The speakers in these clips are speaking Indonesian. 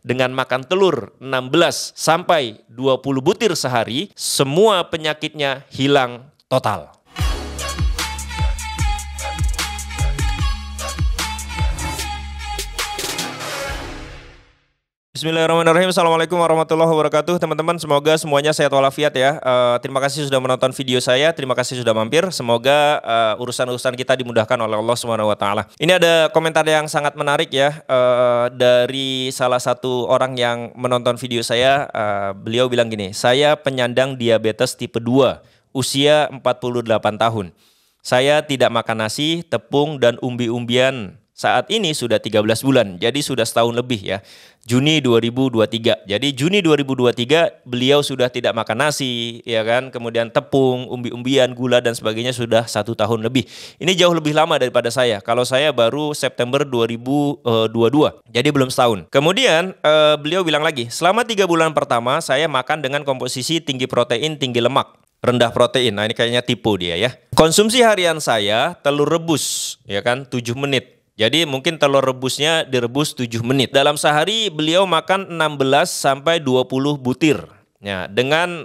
dengan makan telur 16 sampai 20 butir sehari, semua penyakitnya hilang total. Bismillahirrahmanirrahim. Assalamualaikum warahmatullahi wabarakatuh. Teman-teman, semoga semuanya sehat walafiat ya. Terima kasih sudah menonton video saya. Terima kasih sudah mampir. Semoga urusan-urusan kita dimudahkan oleh Allah Subhanahu wa taala. Ini ada komentar yang sangat menarik ya, dari salah satu orang yang menonton video saya. Beliau bilang gini, "Saya penyandang diabetes tipe 2, usia 48 tahun. Saya tidak makan nasi, tepung, dan umbi-umbian. Saat ini sudah 13 bulan, jadi sudah setahun lebih ya. Juni 2023. Jadi Juni 2023 beliau sudah tidak makan nasi, ya kan? Kemudian tepung, umbi-umbian, gula dan sebagainya sudah 1 tahun lebih. Ini jauh lebih lama daripada saya. Kalau saya baru September 2022, jadi belum setahun. Kemudian beliau bilang lagi, selama 3 bulan pertama saya makan dengan komposisi tinggi protein, tinggi lemak, rendah protein. Nah ini kayaknya tipu dia ya. Konsumsi harian saya telur rebus, ya kan, 7 menit. Jadi mungkin telur rebusnya direbus 7 menit. Dalam sehari beliau makan 16 sampai 20 butir. Ya, dengan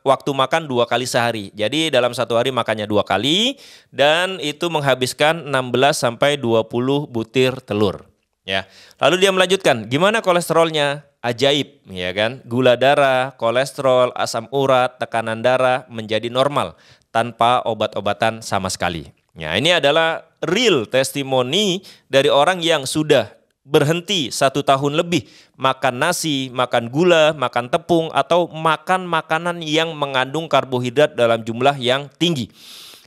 waktu makan 2 kali sehari. Jadi dalam 1 hari makannya 2 kali dan itu menghabiskan 16 sampai 20 butir telur. Ya. Lalu dia melanjutkan, gimana kolesterolnya? Ajaib, ya kan? Gula darah, kolesterol, asam urat, tekanan darah menjadi normal tanpa obat-obatan sama sekali. Ya, ini adalah real testimoni dari orang yang sudah berhenti 1 tahun lebih makan nasi, makan gula, makan tepung, atau makan makanan yang mengandung karbohidrat dalam jumlah yang tinggi.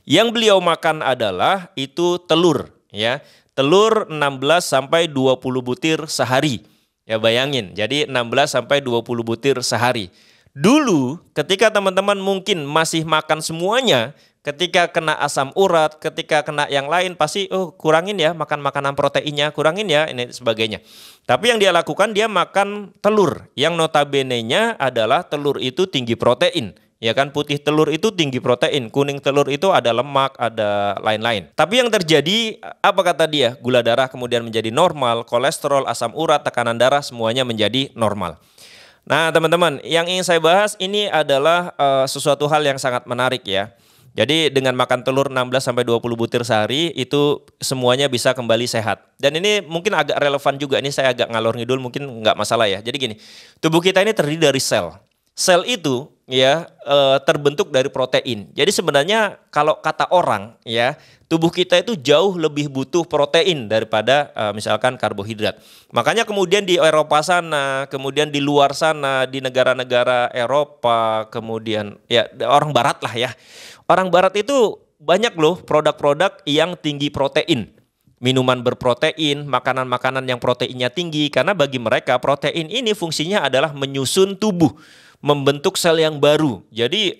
Yang beliau makan adalah itu telur, ya. Telur 16 sampai 20 butir sehari. Ya bayangin, jadi 16 sampai 20 butir sehari. Dulu ketika teman-teman mungkin masih makan semuanya, ketika kena asam urat, ketika kena yang lain pasti kurangin ya makan makanan proteinnya, kurangin ya ini sebagainya. Tapi yang dia lakukan dia makan telur yang notabene-nya adalah telur itu tinggi protein. Ya kan, putih telur itu tinggi protein, kuning telur itu ada lemak, ada lain-lain. Tapi yang terjadi apa kata dia? Gula darah kemudian menjadi normal, kolesterol, asam urat, tekanan darah semuanya menjadi normal. Nah teman-teman, yang ingin saya bahas ini adalah sesuatu hal yang sangat menarik ya. Jadi dengan makan telur 16-20 butir sehari itu semuanya bisa kembali sehat. Dan ini mungkin agak relevan juga, ini saya agak ngalor ngidul mungkin nggak masalah ya. Jadi gini, tubuh kita ini terdiri dari sel. Sel itu ya terbentuk dari protein. Jadi sebenarnya kalau kata orang ya, tubuh kita itu jauh lebih butuh protein daripada misalkan karbohidrat. Makanya kemudian di Eropa sana, kemudian di luar sana, di negara-negara Eropa, kemudian ya orang barat lah ya. Orang barat itu banyak loh produk-produk yang tinggi protein. Minuman berprotein, makanan-makanan yang proteinnya tinggi. Karena bagi mereka protein ini fungsinya adalah menyusun tubuh, membentuk sel yang baru. Jadi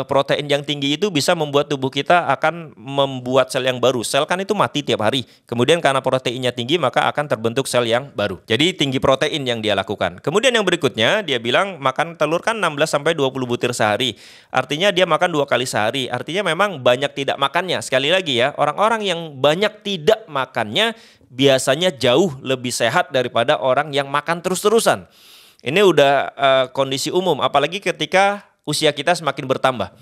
protein yang tinggi itu bisa membuat tubuh kita akan membuat sel yang baru. Sel kan itu mati tiap hari. Kemudian karena proteinnya tinggi maka akan terbentuk sel yang baru. Jadi tinggi protein yang dia lakukan. Kemudian yang berikutnya dia bilang makan telur kan 16-20 butir sehari. Artinya dia makan 2 kali sehari. Artinya memang banyak tidak makannya. Sekali lagi ya, orang-orang yang banyak tidak makannya biasanya jauh lebih sehat daripada orang yang makan terus-terusan. Ini udah kondisi umum, apalagi ketika usia kita semakin bertambah.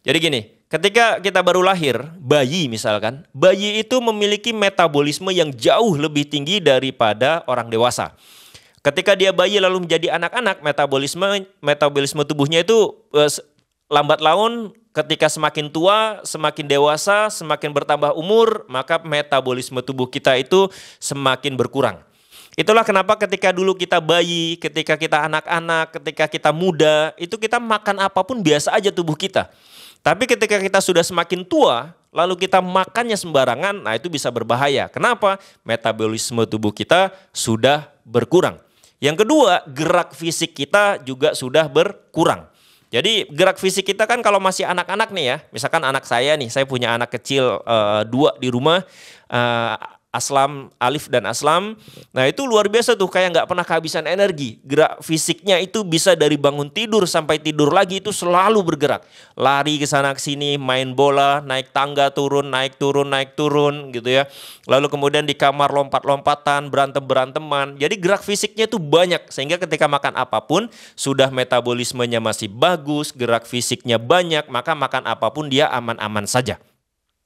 Jadi gini, ketika kita baru lahir, bayi misalkan, bayi itu memiliki metabolisme yang jauh lebih tinggi daripada orang dewasa. Ketika dia bayi lalu menjadi anak-anak, metabolisme tubuhnya itu lambat laun. Ketika semakin tua, semakin dewasa, semakin bertambah umur, maka metabolisme tubuh kita itu semakin berkurang. Itulah kenapa ketika dulu kita bayi, ketika kita anak-anak, ketika kita muda, itu kita makan apapun biasa aja tubuh kita. Tapi ketika kita sudah semakin tua, lalu kita makannya sembarangan, nah itu bisa berbahaya. Kenapa? Metabolisme tubuh kita sudah berkurang. Yang kedua, gerak fisik kita juga sudah berkurang. Jadi gerak fisik kita kan kalau masih anak-anak nih ya, misalkan anak saya nih, saya punya anak kecil 2 di rumah, aslam, alif dan aslam. Nah itu luar biasa tuh, kayak nggak pernah kehabisan energi. Gerak fisiknya itu bisa dari bangun tidur sampai tidur lagi itu selalu bergerak. Lari ke sana ke sini, main bola, naik tangga turun, naik turun gitu ya. Lalu kemudian di kamar lompat-lompatan, berantem-beranteman. Jadi gerak fisiknya tuh banyak, sehingga ketika makan apapun sudah metabolismenya masih bagus, gerak fisiknya banyak, maka makan apapun dia aman-aman saja.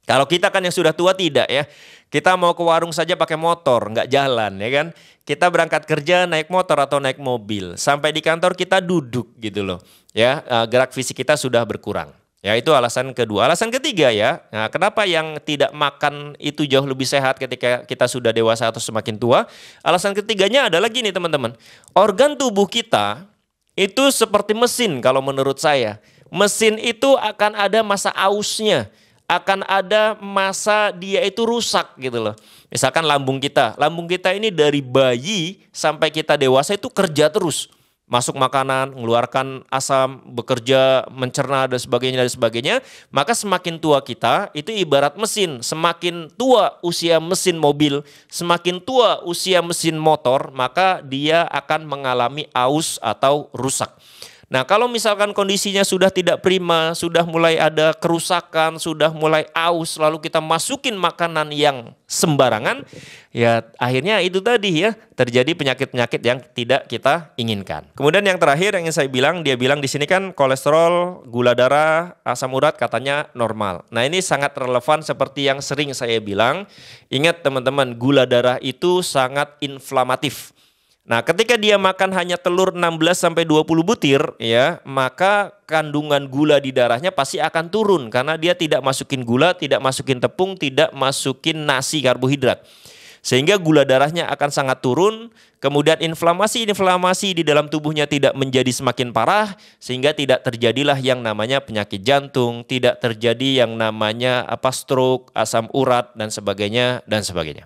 Kalau kita kan yang sudah tua tidak ya. Kita mau ke warung saja pakai motor, nggak jalan ya kan. Kita berangkat kerja naik motor atau naik mobil. Sampai di kantor kita duduk gitu loh. Ya, gerak fisik kita sudah berkurang. Ya, itu alasan kedua. Alasan ketiga ya, nah, kenapa yang tidak makan itu jauh lebih sehat ketika kita sudah dewasa atau semakin tua? Alasan ketiganya adalah gini teman-teman. Organ tubuh kita itu seperti mesin kalau menurut saya. Mesin itu akan ada masa ausnya. Akan ada masa dia itu rusak gitu loh. Misalkan lambung kita ini dari bayi sampai kita dewasa itu kerja terus. Masuk makanan, mengeluarkan asam, bekerja, mencerna dan sebagainya. Maka semakin tua kita itu ibarat mesin. Semakin tua usia mesin mobil, semakin tua usia mesin motor, maka dia akan mengalami aus atau rusak. Nah kalau misalkan kondisinya sudah tidak prima, sudah mulai ada kerusakan, sudah mulai aus, lalu kita masukin makanan yang sembarangan, ya akhirnya itu tadi ya, terjadi penyakit-penyakit yang tidak kita inginkan. Kemudian yang terakhir yang ingin saya bilang, dia bilang di sini kan kolesterol, gula darah, asam urat katanya normal. Nah ini sangat relevan seperti yang sering saya bilang, ingat teman-teman, gula darah itu sangat inflamatif. Nah, ketika dia makan hanya telur 16-20 butir, ya, maka kandungan gula di darahnya pasti akan turun karena dia tidak masukin gula, tidak masukin tepung, tidak masukin nasi karbohidrat. Sehingga gula darahnya akan sangat turun, kemudian inflamasi di dalam tubuhnya tidak menjadi semakin parah, sehingga tidak terjadilah yang namanya penyakit jantung, tidak terjadi yang namanya stroke, asam urat dan sebagainya dan sebagainya.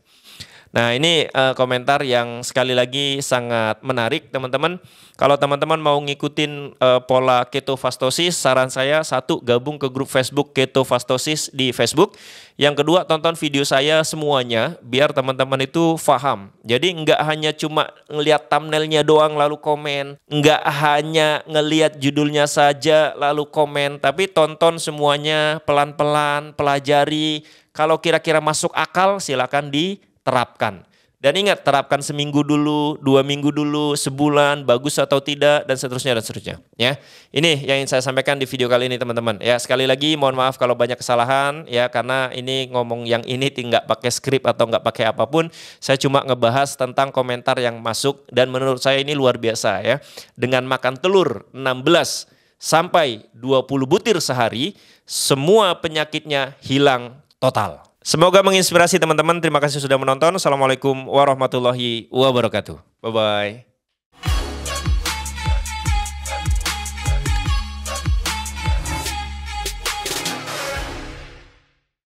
Nah ini komentar yang sekali lagi sangat menarik teman-teman. Kalau teman-teman mau ngikutin pola ketofastosis, saran saya satu, gabung ke grup Facebook ketofastosis di Facebook. Yang kedua, tonton video saya semuanya biar teman-teman itu paham. Jadi nggak hanya cuma ngelihat thumbnailnya doang lalu komen, nggak hanya ngelihat judulnya saja lalu komen, tapi tonton semuanya pelan-pelan, pelajari. Kalau kira-kira masuk akal silakan diterapkan. Dan ingat, terapkan seminggu dulu, 2 minggu dulu, sebulan, bagus atau tidak, dan seterusnya, dan seterusnya. Ya, ini yang ingin saya sampaikan di video kali ini teman-teman. Ya, sekali lagi mohon maaf kalau banyak kesalahan, ya karena ini ngomong yang ini nggak pakai skrip atau nggak pakai apapun. Saya cuma ngebahas tentang komentar yang masuk, dan menurut saya ini luar biasa ya. Dengan makan telur 16 sampai 20 butir sehari, semua penyakitnya hilang total. Semoga menginspirasi teman-teman. Terima kasih sudah menonton. Assalamualaikum warahmatullahi wabarakatuh. Bye-bye.